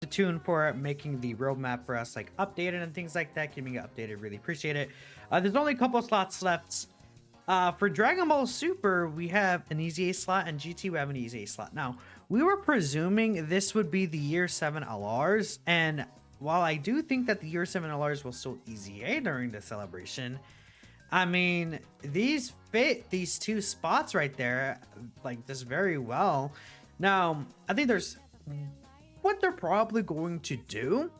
tune for making the roadmap for us like updated and things like that, keeping it updated. Really appreciate it. There's only a couple of slots left. For Dragon Ball Super, we have an EZA slot, and GT we have an EZA slot. Now, we were presuming this would be the Year 7 LRs, and while I do think that the Year 7 LRs will still EZA during the celebration, I mean, these fit these two spots right there like this very well. Now, I think there's what they're probably going to do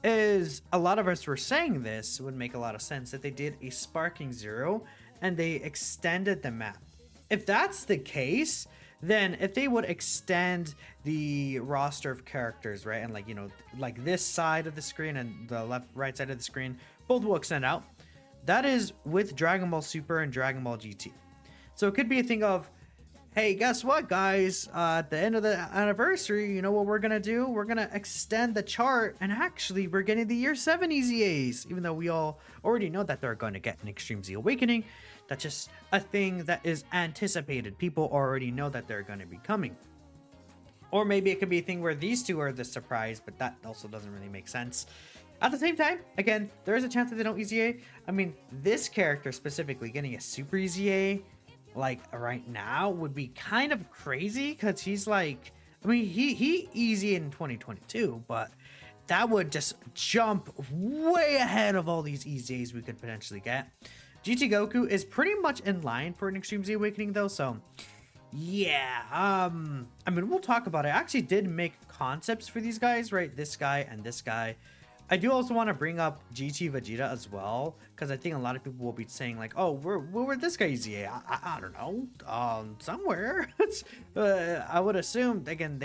is a lot of us were saying this would make a lot of sense that they did a Sparking Zero and they extended the map. If that's the case, then if they would extend the roster of characters, right, and like, you know, like this side of the screen and the left right side of the screen both will extend out, that is with Dragon Ball Super and Dragon Ball GT. So it could be a thing of, hey, guess what, guys? At the end of the anniversary, you know what we're gonna do? We're gonna extend the chart, and actually, we're getting the Year 7 EZAs, even though we all already know that they're going to get an Extreme Z Awakening. That's just a thing that is anticipated. People already know that they're going to be coming. Or maybe it could be a thing where these two are the surprise, but that also doesn't really make sense. At the same time, again, there is a chance that they don't EZA. I mean, this character specifically getting a Super EZA, like right now, would be kind of crazy because he's like, I mean, he EZA in 2022, but that would just jump way ahead of all these EZAs we could potentially get. GT Goku is pretty much in line for an Extreme Z Awakening though, so yeah, I mean, we'll talk about it. I actually did make concepts for these guys, right? This guy and this guy. I do also want to bring up GT Vegeta as well, because I think a lot of people will be saying like, oh, where this guy EZA? I don't know, somewhere. I would assume, again,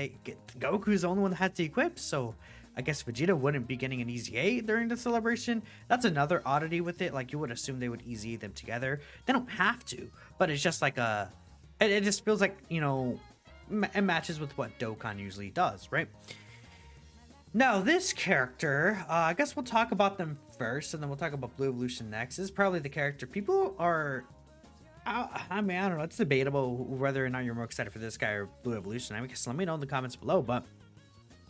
Goku's the only one that has to equip, so I guess Vegeta wouldn't be getting an EZA during the celebration. That's another oddity with it. Like, you would assume they would EZA them together. They don't have to, but it's just like it just feels like, you know, it matches with what Dokkan usually does, right? Now, this character, I guess we'll talk about them first, and then we'll talk about Blue Evolution next. This is probably the character people are, I mean, I don't know. It's debatable whether or not you're more excited for this guy or Blue Evolution. I guess let me know in the comments below, but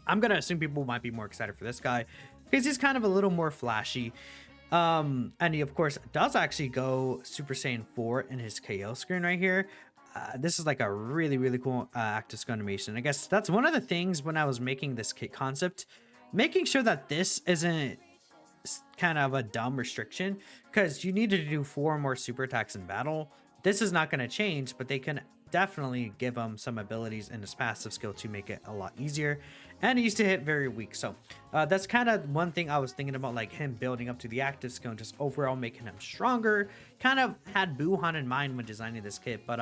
I'm going to assume people might be more excited for this guy because he's kind of a little more flashy. And he, of course, does actually go Super Saiyan 4 in his KO screen right here. This is like a really, really cool active skill animation. I guess that's one of the things when I was making this kit concept, making sure that this isn't kind of a dumb restriction, because you need to do 4 more super attacks in battle. This is not going to change, but they can definitely give him some abilities in his passive skill to make it a lot easier. And he used to hit very weak, so that's kind of one thing I was thinking about, like him building up to the active skill and just overall making him stronger. Kind of had Buhan in mind when designing this kit, but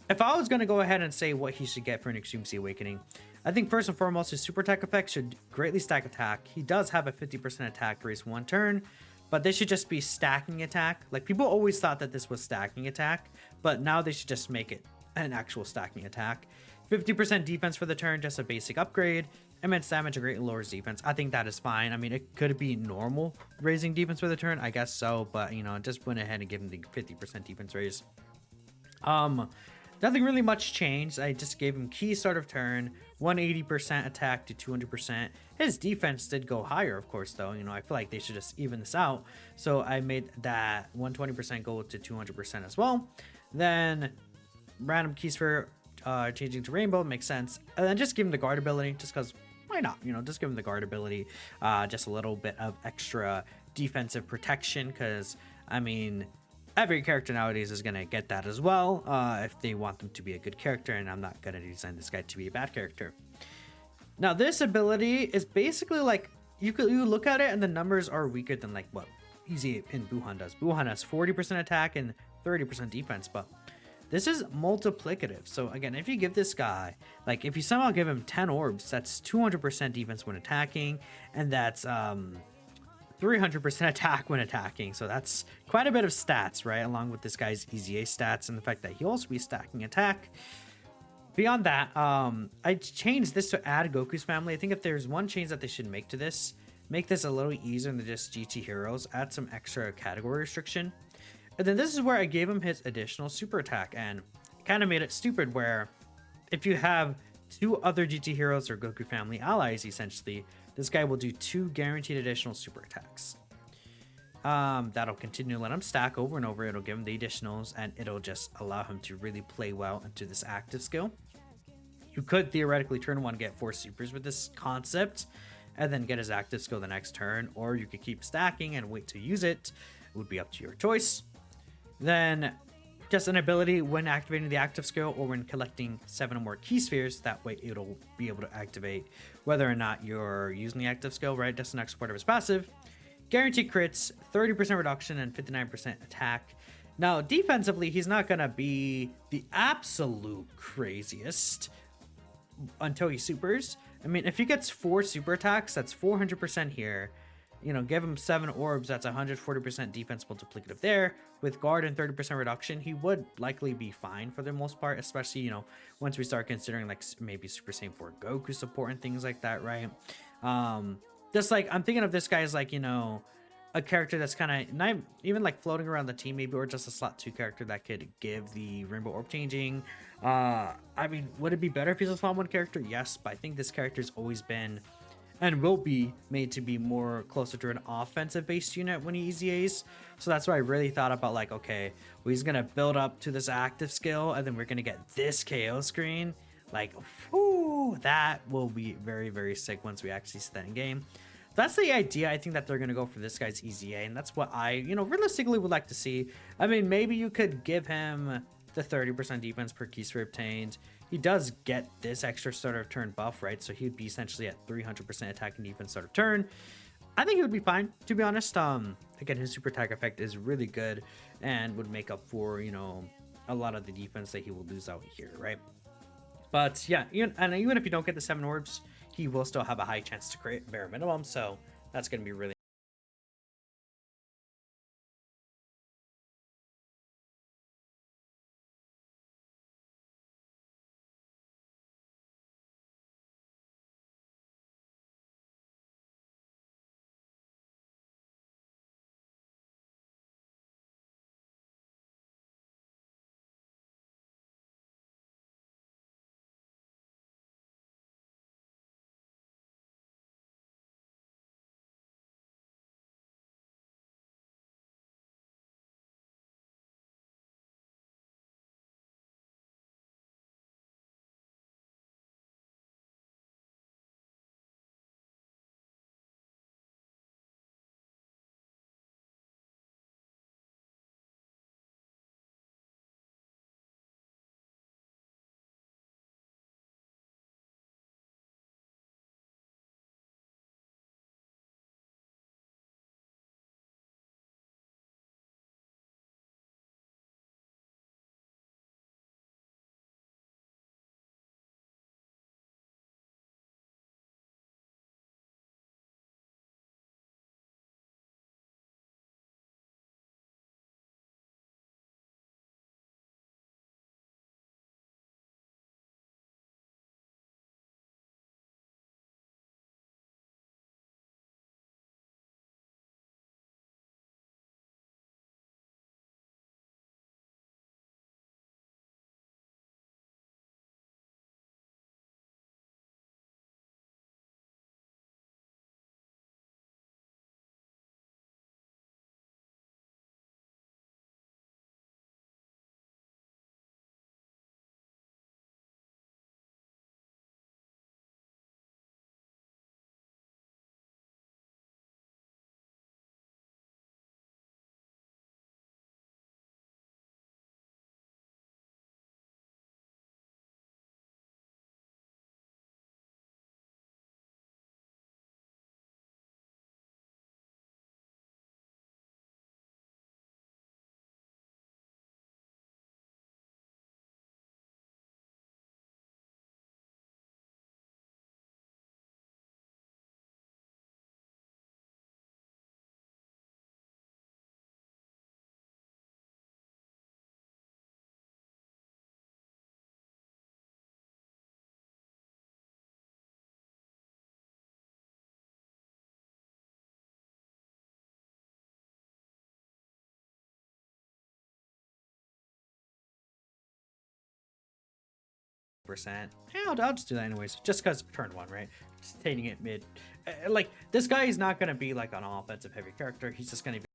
if I was going to go ahead and say what he should get for an Extreme Z Awakening, I think first and foremost his super attack effect should greatly stack attack. He does have a 50% attack raise 1 turn, but this should just be stacking attack. Like, people always thought that this was stacking attack, but now they should just make it an actual stacking attack. 50% defense for the turn, just a basic upgrade. Immense damage, a great lowers defense. I think that is fine. I mean, it could be normal raising defense for the turn, I guess so, but you know, just went ahead and gave him the 50% defense raise. Nothing really much changed. I just gave him key start of turn, 180% attack to 200%. His defense did go higher, of course, though. You know, I feel like they should just even this out. So I made that 120% go to 200% as well. Then random keys for changing to rainbow makes sense. And then just give him the guard ability, just because why not? You know, just give him the guard ability, just a little bit of extra defensive protection, because I mean, every character nowadays is going to get that as well, if they want them to be a good character, and I'm not going to design this guy to be a bad character. Now, this ability is basically like, you look at it and the numbers are weaker than like what Easy in Buhan does. Buhan has 40% attack and 30% defense, but this is multiplicative. So again, if you give this guy, like if you somehow give him 10 orbs, that's 200% defense when attacking, and that's 300% attack when attacking. So that's quite a bit of stats, right? Along with this guy's EZA stats and the fact that he'll also be stacking attack. Beyond that, I changed this to add Goku's family. I think if there's one change that they should make to this, make this a little easier than just GT heroes, add some extra category restriction. And then this is where I gave him his additional super attack, and kind of made it stupid where if you have 2 other GT heroes or Goku family allies, essentially, this guy will do 2 guaranteed additional super attacks. That'll continue to let him stack over and over. It'll give him the additionals, and it'll just allow him to really play well into this active skill. You could theoretically turn 1 get 4 supers with this concept, and then get his active skill the next turn, or you could keep stacking and wait to use it. It would be up to your choice. Then just an ability when activating the active skill or when collecting 7 or more key spheres. That way it'll be able to activate whether or not you're using the active skill, right? That's the next part of his passive. Guaranteed crits, 30% reduction, and 59% attack. Now, defensively, he's not going to be the absolute craziest until he supers. I mean, if he gets 4 super attacks, that's 400% here. You know, give him 7 orbs, that's 140% defense multiplicative there. With guard and 30% reduction, he would likely be fine for the most part, especially, you know, once we start considering like maybe Super Saiyan 4 Goku support and things like that, right? Just like, I'm thinking of this guy as like, you know, a character that's kind of not even like floating around the team maybe, or just a slot 2 character that could give the rainbow orb changing. I mean, would it be better if he's a slot 1 character? Yes, but I think this character's always been and will be made to be more closer to an offensive based unit when he EZAs. So that's why I really thought about like, okay, well, he's gonna build up to this active skill and then we're gonna get this KO screen. Like, whoo, that will be very, very sick once we actually see that in game. That's the idea. I think that they're gonna go for this guy's EZA, and that's what I, you know, realistically would like to see. I mean, maybe you could give him the 30% defense per key sphere obtained. He does get this extra start of turn buff, right? So he'd be essentially at 300% attack and defense start of turn. I think he would be fine, to be honest. Again, his super attack effect is really good and would make up for, you know, a lot of the defense that he will lose out here, right? But yeah, and even if you don't get the 7 orbs, he will still have a high chance to create bare minimum. So that's going to be really 100%. Yeah, I'll just do that anyways, just because turn 1, right? Just taking it mid. Like, this guy is not going to be like an offensive heavy character. He's just going to be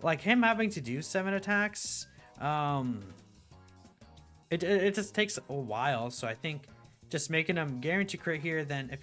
like him having to do 7 attacks. It just takes a while, so I think just making him guarantee crit here, then if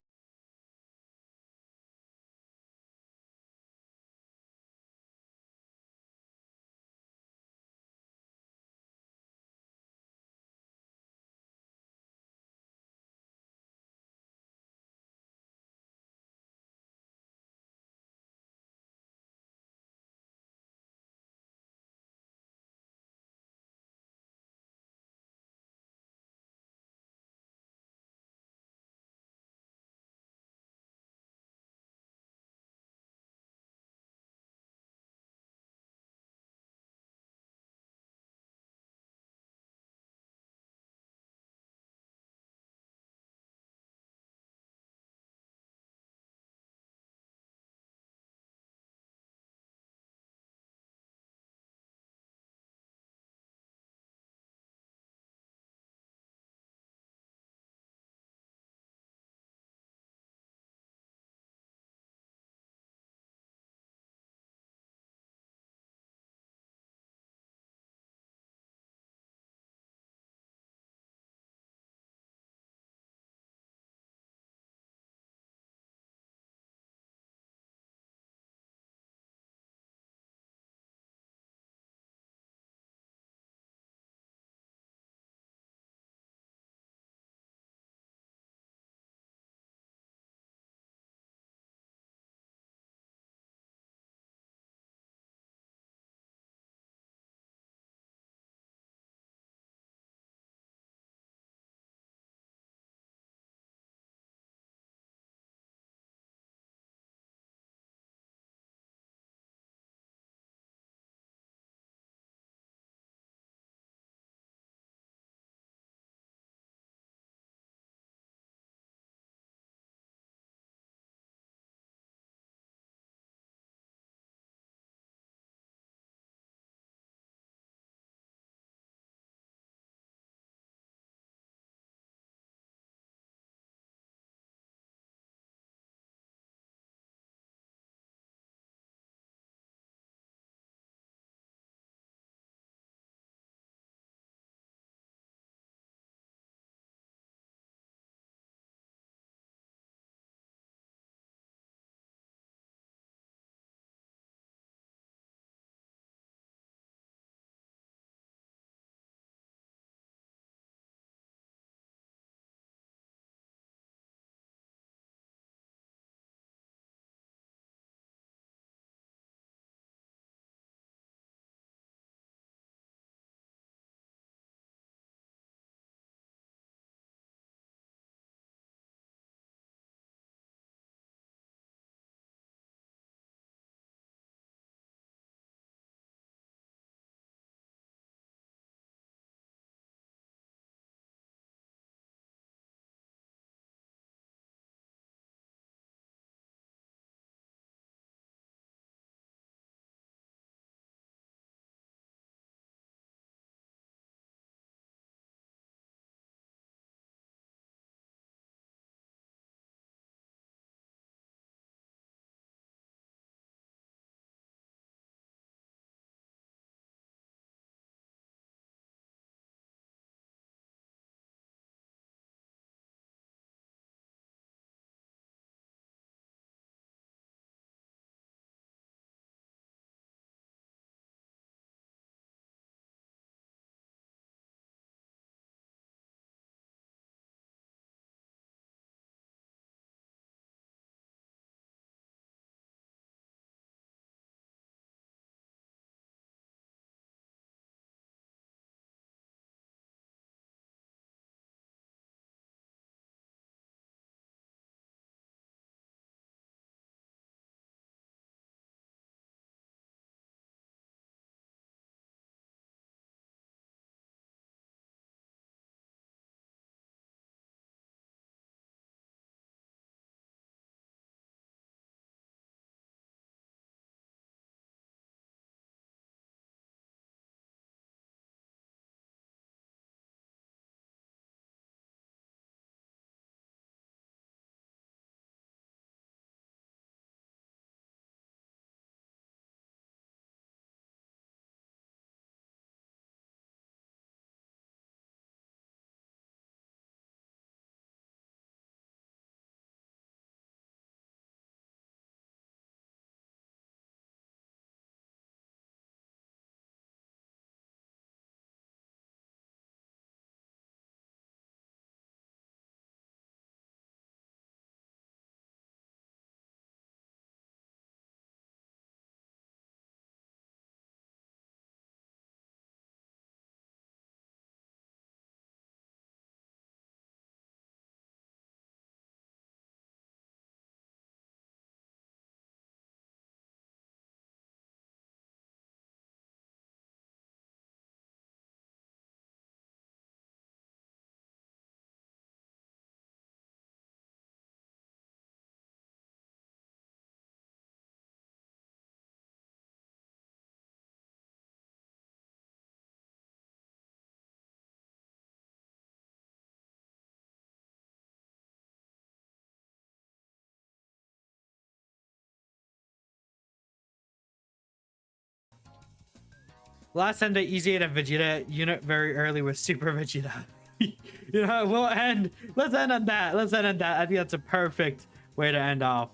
Last time they EZA'd a Vegeta unit very early with Super Vegeta. You know, we'll end. Let's end on that. Let's end on that. I think that's a perfect way to end off.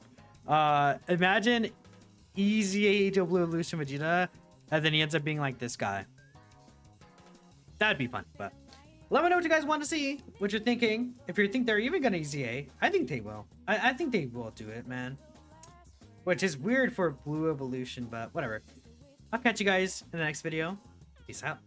Imagine EZA to Blue Evolution Vegeta, and then he ends up being like this guy. That'd be fun, but let me know what you guys want to see, what you're thinking. If you think they're even gonna EZA, I think they will. I think they will do it, man. Which is weird for Blue Evolution, but whatever. I'll catch you guys in the next video. Peace out.